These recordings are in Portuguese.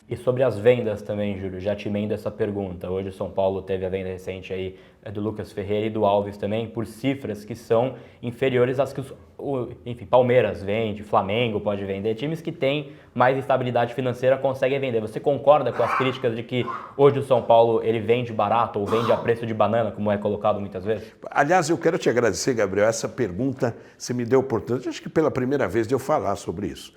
E sobre as vendas também, Júlio, já te emendo essa pergunta. Hoje o São Paulo teve a venda recente aí do Lucas Ferreira e do Alves também, por cifras que são inferiores às que enfim, Palmeiras vende, Flamengo pode vender, times que têm mais estabilidade financeira conseguem vender. Você concorda com as críticas de que hoje o São Paulo ele vende barato ou vende a preço de banana, como é colocado muitas vezes? Aliás, eu quero te agradecer, Gabriel, essa pergunta, você me deu a oportunidade, acho que pela primeira vez de eu falar sobre isso.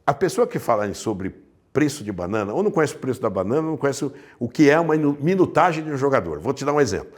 A pessoa que fala sobre preço de banana, ou não conhece o preço da banana, ou não conhece o que é uma minutagem de um jogador. Vou te dar um exemplo.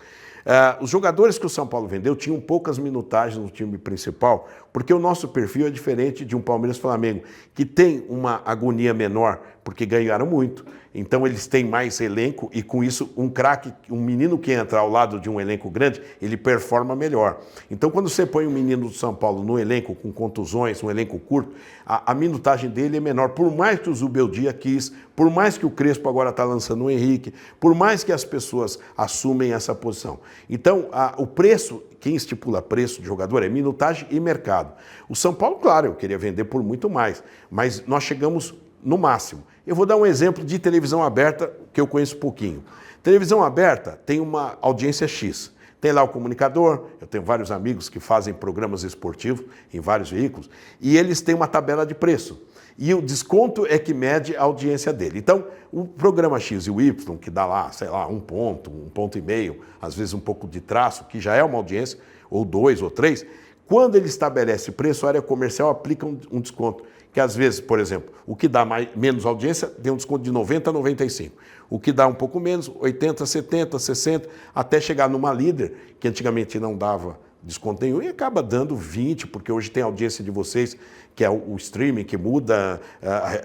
Os jogadores que o São Paulo vendeu tinham poucas minutagens no time principal, porque o nosso perfil é diferente de um Palmeiras-Flamengo, que tem uma agonia menor, porque ganharam muito. Então eles têm mais elenco e com isso um craque, um menino que entra ao lado de um elenco grande, ele performa melhor. Então quando você põe um menino do São Paulo no elenco com contusões, um elenco curto, a minutagem dele é menor. Por mais que o Zubeldia quis, por mais que o Crespo agora está lançando o Henrique, por mais que as pessoas assumem essa posição. Então o preço, quem estipula preço de jogador é minutagem e mercado. O São Paulo, claro, eu queria vender por muito mais, mas nós chegamos no máximo. Eu vou dar um exemplo de televisão aberta que eu conheço pouquinho. Televisão aberta tem uma audiência X. Tem lá o comunicador, eu tenho vários amigos que fazem programas esportivos em vários veículos, e eles têm uma tabela de preço. E o desconto é que mede a audiência dele. Então, o programa X e o Y, que dá lá, sei lá, um ponto e meio, às vezes um pouco de traço, que já é uma audiência, ou 2 ou 3, quando ele estabelece preço, a área comercial aplica um desconto. Que às vezes, por exemplo, o que dá menos audiência tem um desconto de 90 a 95. O que dá um pouco menos, 80, 70, 60, até chegar numa líder, que antigamente não dava desconto nenhum, e acaba dando 20, porque hoje tem a audiência de vocês, que é o streaming, que muda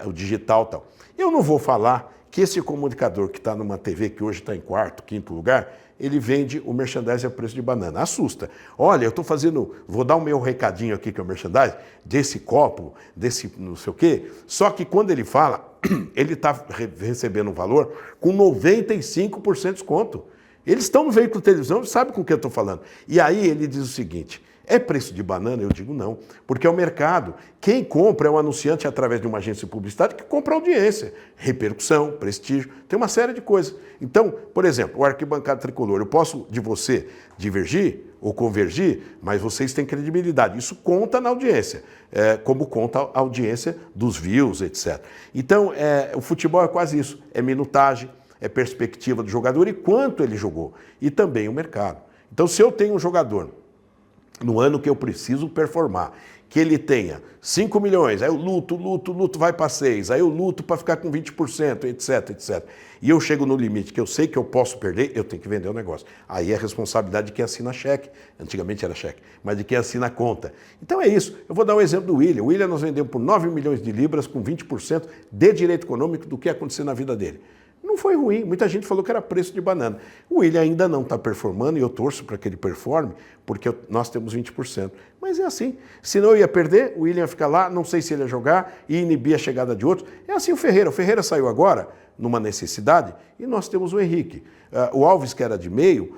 o digital e tal. Eu não vou falar que esse comunicador que está numa TV, que hoje está em quarto, quinto lugar, ele vende o merchandising a preço de banana. Assusta. Olha, eu estou vou dar o meu recadinho aqui, que é o merchandising, desse copo, desse não sei o quê, só que quando ele fala, ele está recebendo um valor com 95% de desconto. Eles estão no veículo de televisão, eles sabem com o que eu estou falando. E aí ele diz o seguinte, é preço de banana? Eu digo não, porque é o mercado. Quem compra é o anunciante através de uma agência de publicidade que compra audiência, repercussão, prestígio, tem uma série de coisas. Então, por exemplo, o Arquibancada Tricolor, eu posso de você divergir ou convergir, mas vocês têm credibilidade. Isso conta na audiência, como conta a audiência dos views, etc. Então, o futebol é quase isso, é minutagem, é perspectiva do jogador e quanto ele jogou, e também o mercado. Então, se eu tenho um jogador no ano que eu preciso performar, que ele tenha 5 milhões, aí eu luto, vai para 6, aí eu luto para ficar com 20%, etc, etc. E eu chego no limite que eu sei que eu posso perder, eu tenho que vender o negócio. Aí é responsabilidade de quem assina cheque, antigamente era cheque, mas de quem assina a conta. Então é isso. Eu vou dar um exemplo do William. O William nós vendemos por 9 milhões de libras com 20% de direito econômico do que aconteceu na vida dele. Não foi ruim, muita gente falou que era preço de banana. O William ainda não está performando e eu torço para que ele performe, porque nós temos 20%. Mas é assim, senão eu ia perder, o William ia ficar lá, não sei se ele ia jogar e inibir a chegada de outros. É assim o Ferreira saiu agora, numa necessidade, e nós temos o Henrique. O Alves, que era de meio,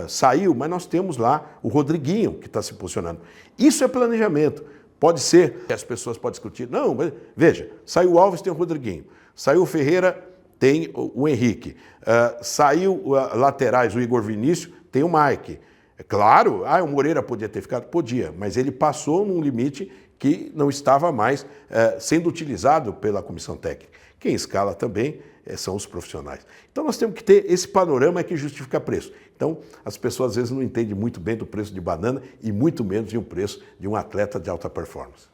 saiu, mas nós temos lá o Rodriguinho, que está se posicionando. Isso é planejamento. Pode ser que as pessoas podem discutir. Não, mas veja, saiu o Alves, tem o Rodriguinho. Saiu o Ferreira, tem o Henrique. Saiu laterais, o Igor Vinícius, tem o Mike. É claro, o Moreira podia ter ficado? Podia, mas ele passou num limite que não estava mais sendo utilizado pela comissão técnica. Quem escala também são os profissionais. Então nós temos que ter esse panorama que justifica preço. Então as pessoas às vezes não entendem muito bem do preço de banana e muito menos de um preço de um atleta de alta performance.